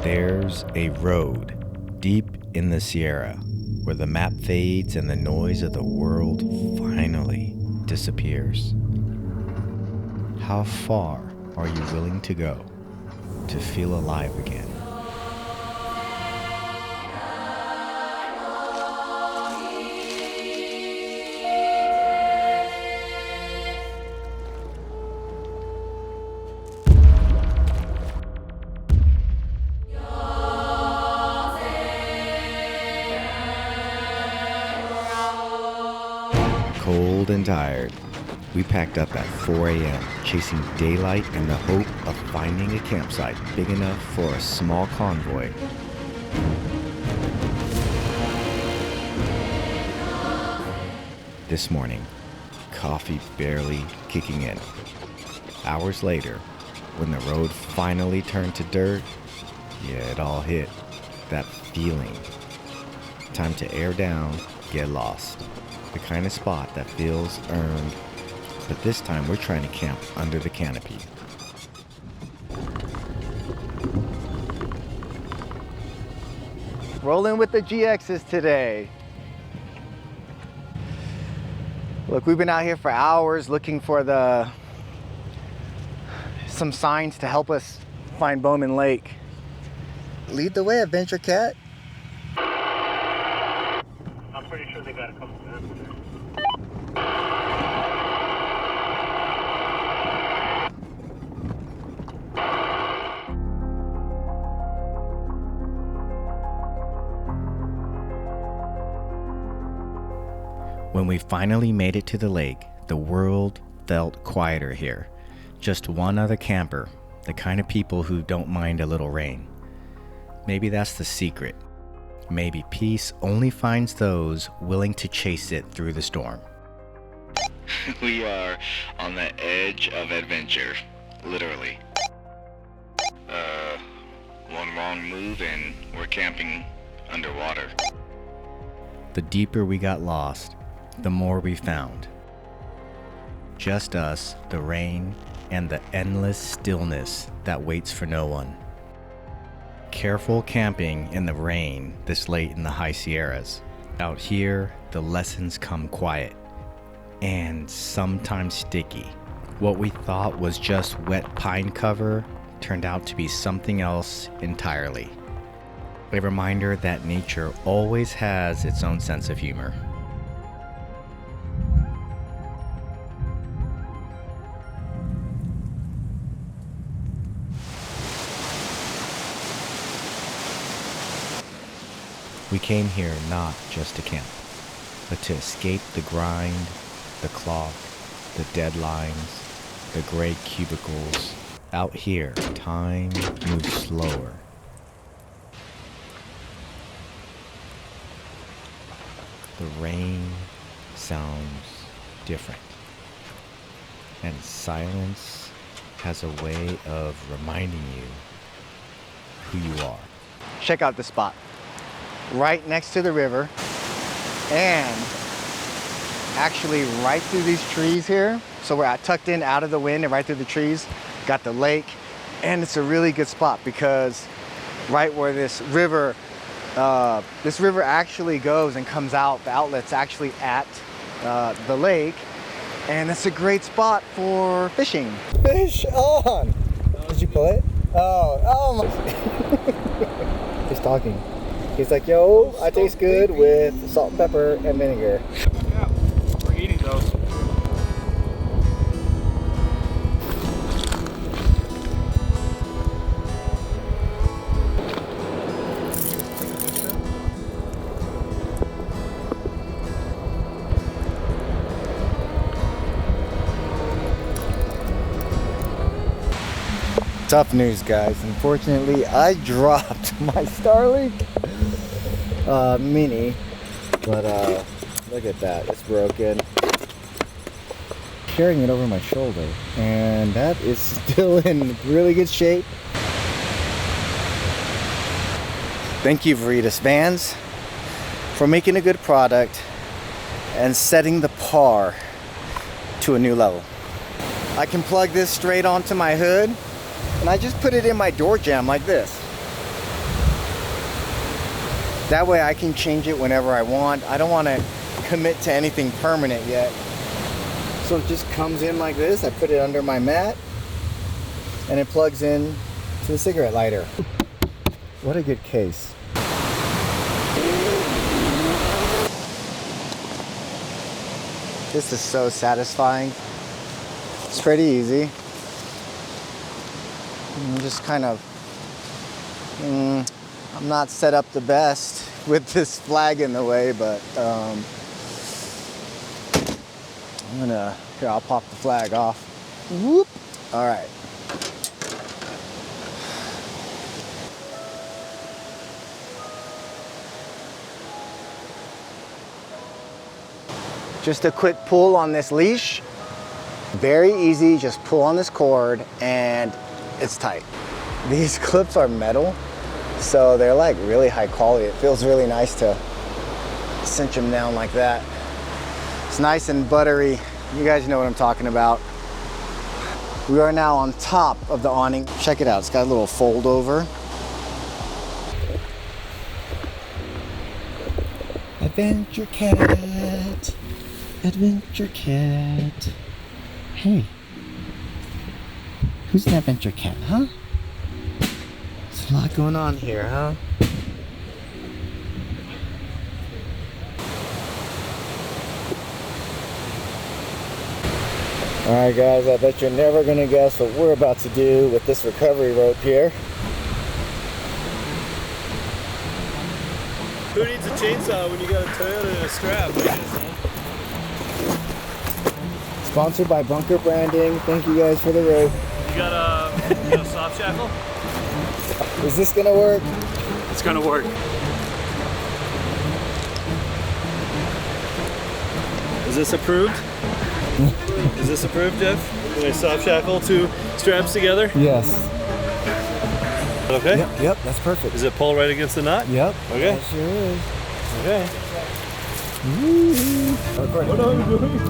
There's a road deep in the Sierra where the map fades and the noise of the world finally disappears. How far are you willing to go to feel alive again? Cold and tired, we packed up at 4 a.m., chasing daylight in the hope of finding a campsite big enough for a small convoy. This morning, coffee barely kicking in. Hours later, when the road finally turned to dirt, yeah, it all hit. That feeling. Time to air down, get lost. The kind of spot that feels earned, but this time we're trying to camp under the canopy. Rolling with the GXs today. Look, we've been out here for hours looking for some signs to help us find Bowman Lake. Lead the way, Adventure Cat. I'm pretty sure they got a couple of them. When we finally made it to the lake, the world felt quieter here. Just one other camper, the kind of people who don't mind a little rain. Maybe that's the secret. Maybe peace only finds those willing to chase it through the storm. We are on the edge of adventure, literally. One wrong move and we're camping underwater. The deeper we got lost, the more we found. Just us, the rain, and the endless stillness that waits for no one. Careful camping in the rain this late in the high Sierras. Out here, the lessons come quiet and sometimes sticky. What we thought was just wet pine cover turned out to be something else entirely. A reminder that nature always has its own sense of humor. We came here not just to camp, but to escape the grind, the clock, the deadlines, the gray cubicles. Out here, time moves slower. The rain sounds different, and silence has a way of reminding you who you are. Check out the spot. Right next to the river, and actually right through these trees here. So we're tucked in out of the wind and right through the trees, got the lake, and it's a really good spot because right where this river actually goes and comes out, the outlet's actually at the lake, and it's a great spot for fishing. Fish on! Did you pull it? Oh my. He's talking. He's like, yo, I taste good with salt and pepper and vinegar. Yeah, we're eating those. Tough news, guys. Unfortunately, I dropped my Starlink Mini, but look at that, it's broken. Carrying it over my shoulder, and that is still in really good shape. Thank you, Veritas Vans, for making a good product and setting the par to a new level. I can plug this straight onto my hood, and I just put it in my door jamb like this. That way I can change it whenever I want. I don't want to commit to anything permanent yet. So it just comes in like this. I put it under my mat and it plugs in to the cigarette lighter. What a good case. This is so satisfying. It's pretty easy. I'm just kind of, I'm not set up the best with this flag in the way, but here, I'll pop the flag off. Whoop. All right. Just a quick pull on this leash. Very easy, just pull on this cord and it's tight. These clips are metal, so they're like really high quality. It feels really nice to cinch them down like that. It's nice and buttery. You guys know what I'm talking about. We are now on top of the awning. Check it out, it's got a little fold over. Adventure cat. Adventure cat. Hey, who's an adventure cat, huh? There's a lot going on here, huh? Alright guys, I bet you're never gonna guess what we're about to do with this recovery rope here. Who needs a chainsaw when you got a Toyota and a strap like this, huh? Sponsored by Bunker Branding. Thank you guys for the rope. You got a soft shackle? Is this gonna work? It's gonna work. Is this approved? Is this approved, Jeff? Can I soft shackle two straps together? Yes. Okay? Yep, that's perfect. Does it pull right against the knot? Yep. Okay. It sure is. Okay. What are you doing?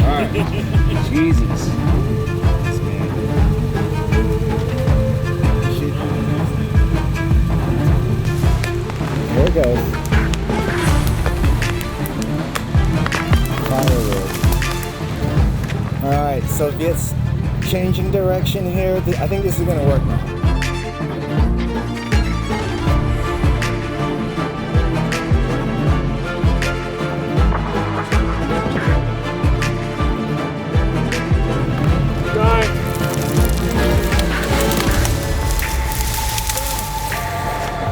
Alright. Jesus. There it goes. Alright, so it's changing direction here. I think this is gonna work now.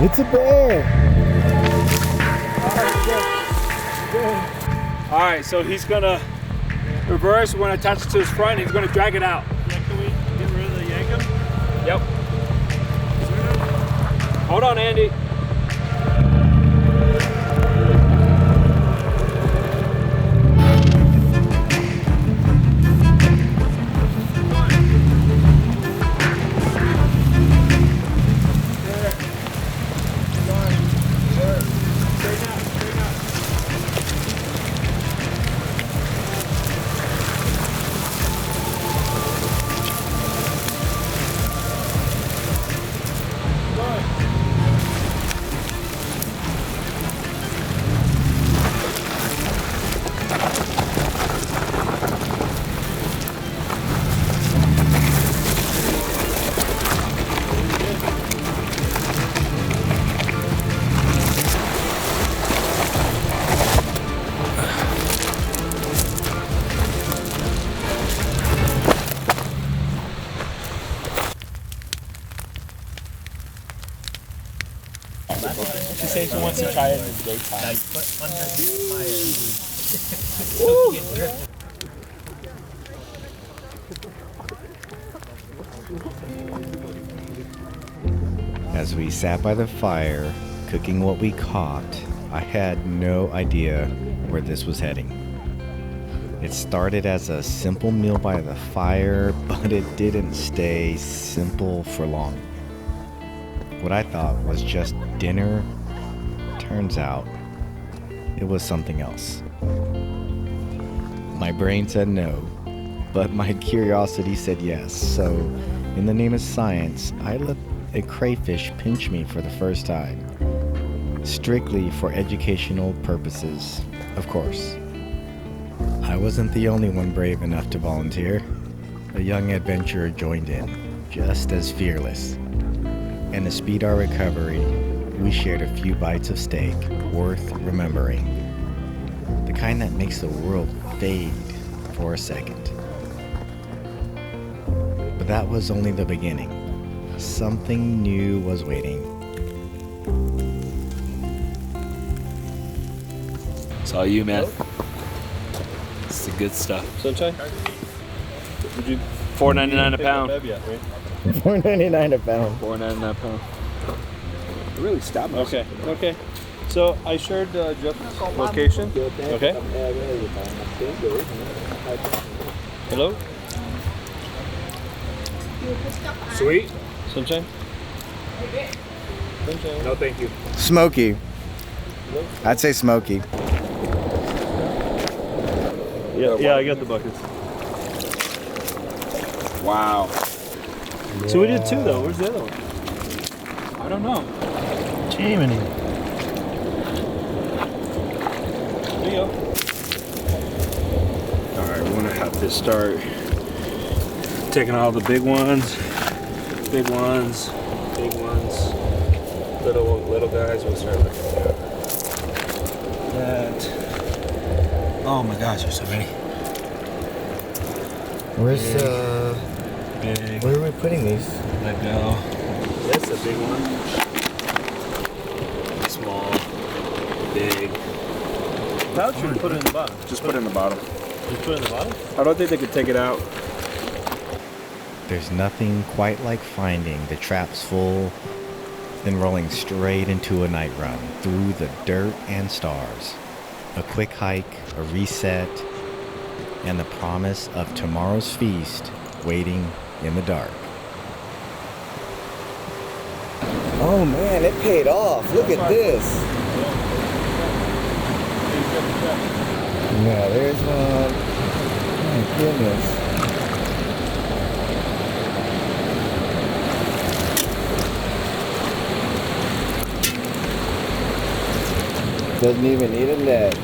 It's a bear. All right, so he's gonna reverse when I attach it to his front. He's gonna drag it out. Yeah, can we get rid of the yankum? Yep. Hold on, Andy. She says she wants to try it in the daytime. As we sat by the fire, cooking what we caught, I had no idea where this was heading. It started as a simple meal by the fire, but it didn't stay simple for long. What I thought was just dinner, turns out it was something else. My brain said no, but my curiosity said yes. So, in the name of science, I let a crayfish pinch me for the first time. Strictly for educational purposes, of course. I wasn't the only one brave enough to volunteer. A young adventurer joined in, just as fearless. And to speed our recovery, we shared a few bites of steak worth remembering. The kind that makes the world fade for a second. But that was only the beginning. Something new was waiting. It's all you, man. It's the good stuff. Sunshine? Would you $4.99 a pound. $4.99 a pound. $4.99 a pound. It really stopped me. Okay. So I shared Jeff's location. Okay. Hello? Sweet? Sunshine? Sunshine. No, thank you. Smoky. I'd say smoky. Yeah, I got the buckets. Wow. So we did 2 though. Where's the other one? I don't know. Jiminy. There you go. Alright, we're gonna have to start taking all the big ones, little guys. We'll start looking at that. Oh my gosh, there's so many. Where's Big. where are we putting these? Let go. That's a big one. Small. Big. Pouch or put it in the bottom? Just put it in the bottom. Just put it in the bottom? I don't think they could take it out. There's nothing quite like finding the traps full, then rolling straight into a night run through the dirt and stars. A quick hike, a reset, and the promise of tomorrow's feast waiting in the dark. Oh man, it paid off. Look at this. Yeah, there's one. My goodness. Doesn't even need a net.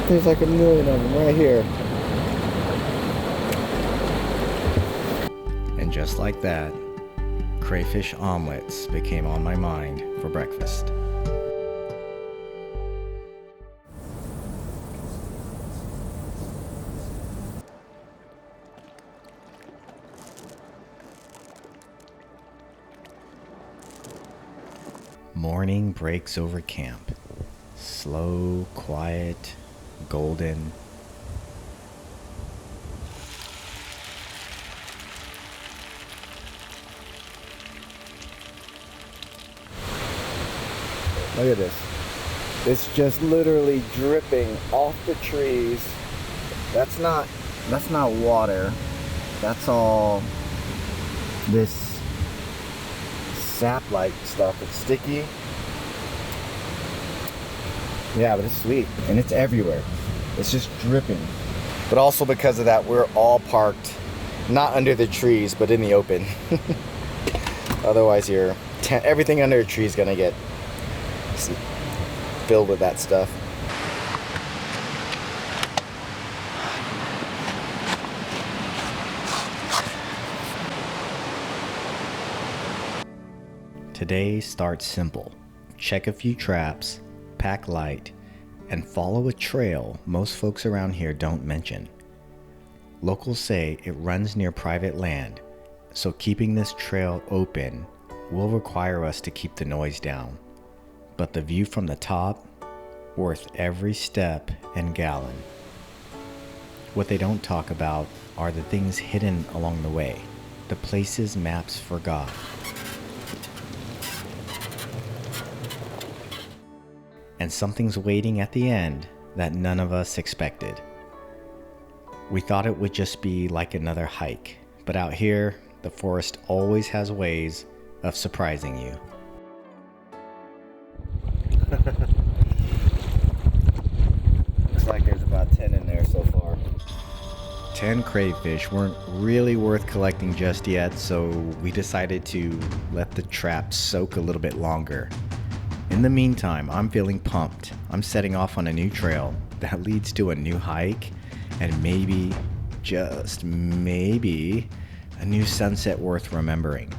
There's like a million of them right here. And just like that, crayfish omelets became on my mind for breakfast. Morning breaks over camp. Slow, quiet, golden. Look at this. It's just literally dripping off the trees. That's not water. That's all this sap-like stuff. It's sticky. Yeah, but it's sweet and it's everywhere. It's just dripping. But also because of that, we're all parked not under the trees, but in the open. Otherwise, everything under a tree is gonna get filled with that stuff. Today starts simple. Check a few traps, pack light, and follow a trail most folks around here don't mention. Locals say it runs near private land, so keeping this trail open will require us to keep the noise down. But the view from the top, worth every step and gallon. What they don't talk about are the things hidden along the way, the places maps forgot. And something's waiting at the end that none of us expected. We thought it would just be like another hike, but out here, the forest always has ways of surprising you. Looks like there's about 10 10 crayfish weren't really worth collecting just yet, so we decided to let the trap soak a little bit longer. In the meantime, I'm feeling pumped. I'm setting off on a new trail that leads to a new hike and maybe, just maybe, a new sunset worth remembering.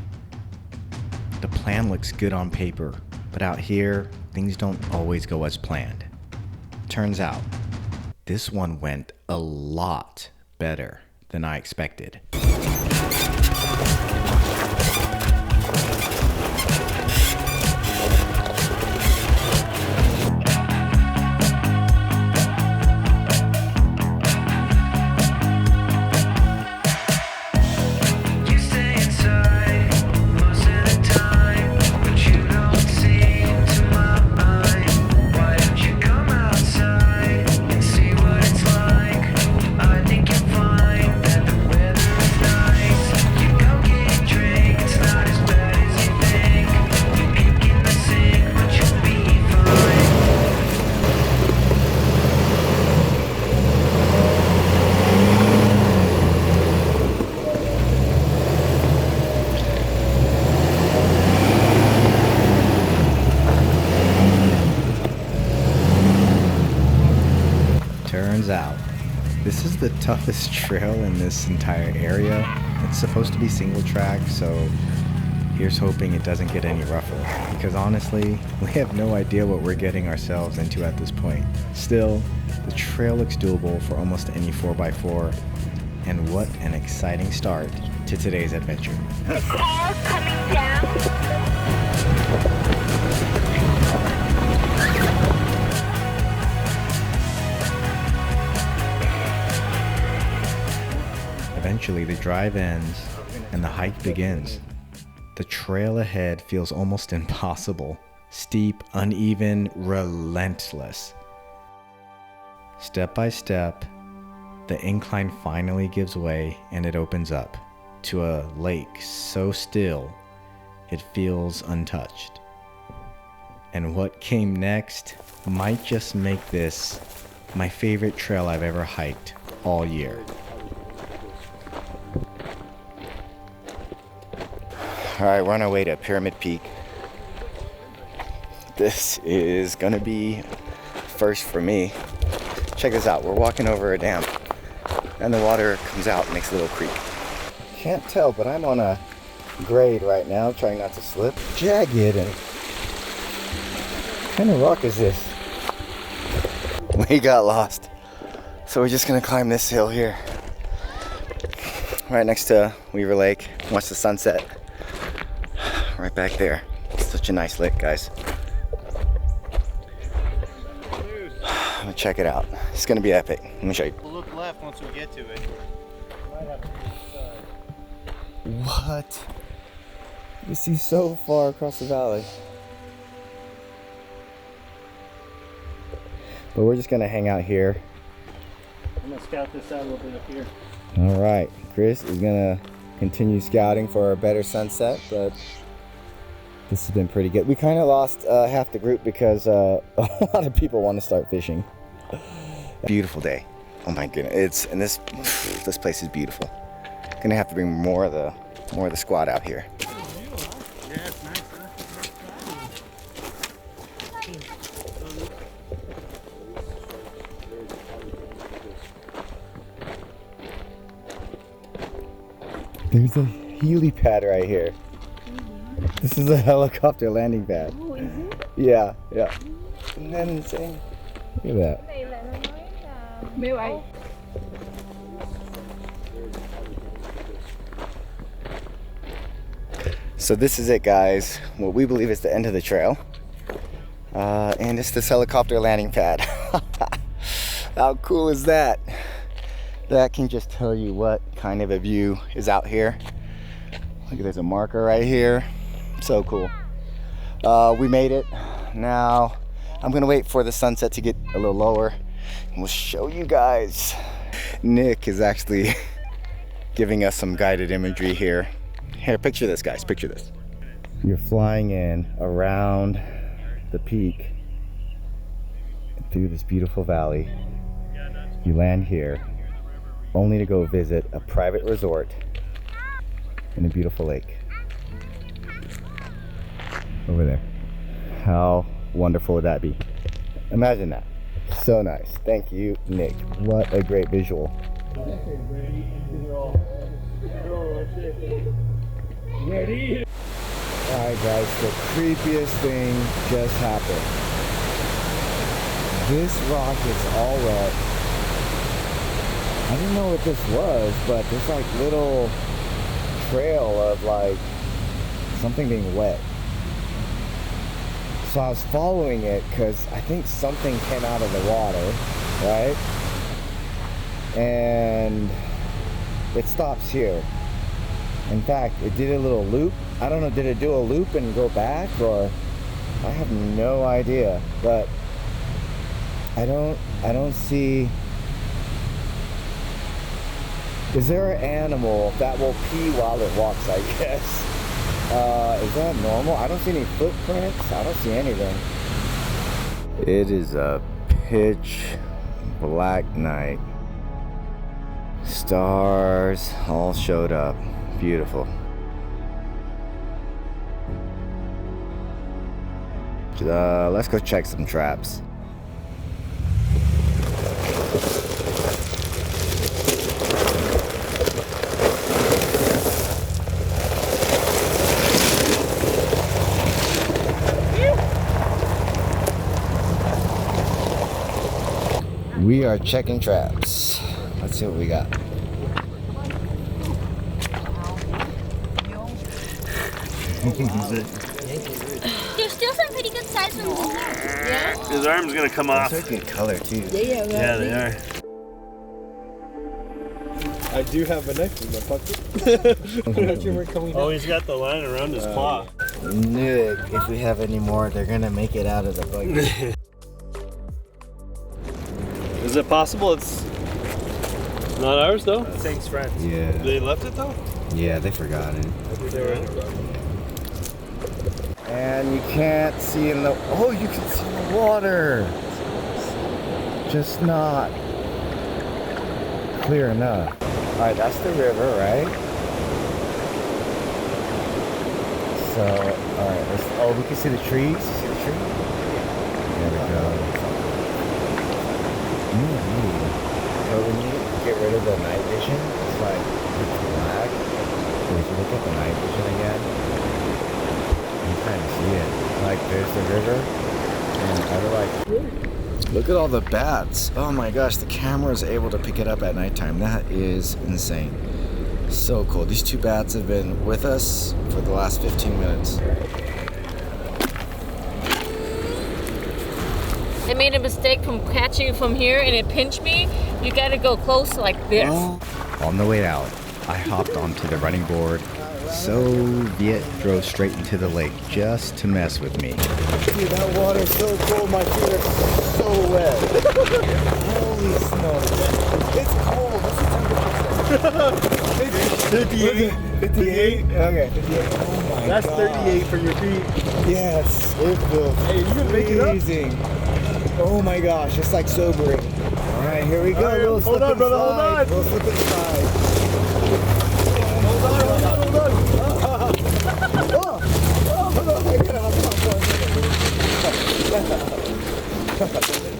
The plan looks good on paper, but out here, things don't always go as planned. Turns out, this one went a lot better than I expected. Turns out, this is the toughest trail in this entire area. It's supposed to be single track, so here's hoping it doesn't get any rougher. Because honestly, we have no idea what we're getting ourselves into at this point. Still, the trail looks doable for almost any 4x4. And what an exciting start to today's adventure. The car coming down. Eventually, the drive ends and the hike begins. The trail ahead feels almost impossible. Steep, uneven, relentless. Step by step, the incline finally gives way and it opens up to a lake so still it feels untouched. And what came next might just make this my favorite trail I've ever hiked all year. Alright, we're on our way to Pyramid Peak. This is gonna be first for me. Check this out, we're walking over a dam and the water comes out and makes a little creek. Can't tell, but I'm on a grade right now, trying not to slip. Jagged and what kind of rock is this? We got lost. So we're just gonna climb this hill here. Right next to Weaver Lake, watch the sunset. Right back there. It's such a nice lake, guys. I'm gonna check it out. It's gonna be epic. Let me show you. We'll look left once we get to it. What? You see so far across the valley. But we're just gonna hang out here. I'm gonna scout this out a little bit up here. All right, Chris is gonna continue scouting for a better sunset, but this has been pretty good. We kind of lost half the group because a lot of people want to start fishing. Beautiful day. Oh my goodness! This place is beautiful. Gonna have to bring more of the squad out here. Yeah, it's nice, There's a helipad right here. This is a helicopter landing pad. Oh, is it? Yeah. Isn't that insane? Look at that. Này là nó nói là Miêu ấy. So this is it, guys. What we believe is the end of the trail. And it's this helicopter landing pad. How cool is that? That can just tell you what kind of a view is out here. Look, there's a marker right here. So cool. We made it. Now I'm gonna wait for the sunset to get a little lower and we'll show you guys. Nick is actually giving us some guided imagery here. Here, picture this, guys, picture this. You're flying in around the peak through this beautiful valley. You land here only to go visit a private resort in a beautiful lake. Over there. How wonderful would that be? Imagine that. So nice. Thank you, Nick. What a great visual. Ready? Alright guys, the creepiest thing just happened. This rock is all wet. I didn't know what this was, but there's like little trail of like something being wet. So I was following it because I think something came out of the water, right? And it stops here. In fact, it did a little loop. I don't know, did it do a loop and go back, or I have no idea. But I don't see. Is there an animal that will pee while it walks, I guess? Is that normal? I don't see any footprints. I don't see anything. It is a pitch black night. Stars all showed up. Beautiful. Let's go check some traps. We are checking traps. Let's see what we got. There's still some pretty good size ones in here. Yeah? His arm's gonna come off. Those are good color too. Yeah, they are. I do have a knife in my pocket. Oh, he's got the line around his paw. Nick, if we have any more, they're gonna make it out of the buggy. Is it possible it's not ours though? Thanks, friends. Yeah. They left it though? Yeah, they forgot it. And you can't see in the, oh, you can see the water. Just not clear enough. All right, that's the river, right? So, all right, let's, oh, we can see the trees. You see the tree? There we go. So when you get rid of the night vision, it's like it's black. So if you look at the night vision again, you kind of see it. Like there's the river, and other like. Look at all the bats. Oh my gosh, the camera is able to pick it up at nighttime. That is insane. So cool. These two bats have been with us for the last 15 minutes. I made a mistake from catching it from here and it pinched me. You gotta go close like this. Oh. On the way out, I hopped onto the running board. Soviet drove straight into the lake just to mess with me. Dude, that water is so cold. My feet are so wet. Holy smokes. It's cold. What's the temperature? 58. 58? Okay, 58. Oh my That's God. 38 for your feet. Yes, it feels Hey, you gonna make it up? freezing. Oh my gosh, it's like sobering. All right, here we go. All right, Little hold slip on, brother, hold and slide. on. Little slip and slide. Hold on.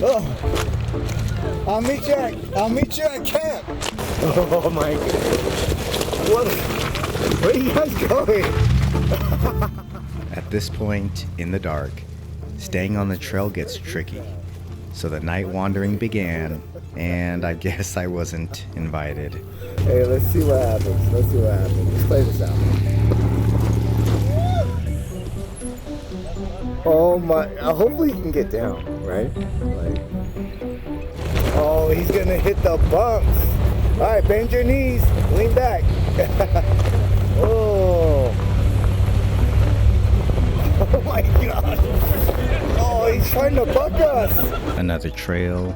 Oh, I'll meet you at camp. Oh my God. Where are you guys going? At this point in the dark, staying on the trail gets tricky. So the night wandering began, and I guess I wasn't invited. Hey, let's see what happens. Let's play this out. Oh my, hopefully he can get down, right? Like, oh, he's gonna hit the bumps. All right, bend your knees, lean back. Oh. Oh my God. Oh, he's trying to buck us. Another trail,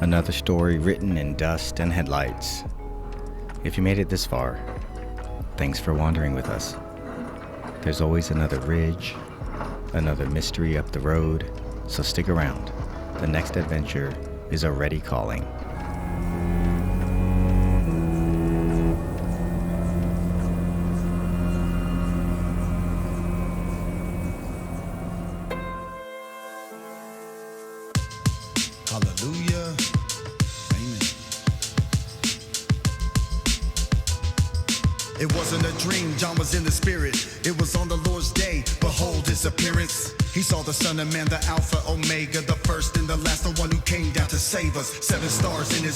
another story written in dust and headlights. If you made it this far, thanks for wandering with us. There's always another ridge, another mystery up the road, so stick around. The next adventure is already calling. It wasn't a dream, John was in the spirit. It was on the Lord's day, behold his appearance. He saw the Son of Man, the Alpha, Omega, the first and the last, the one who came down to save us. 7 stars in his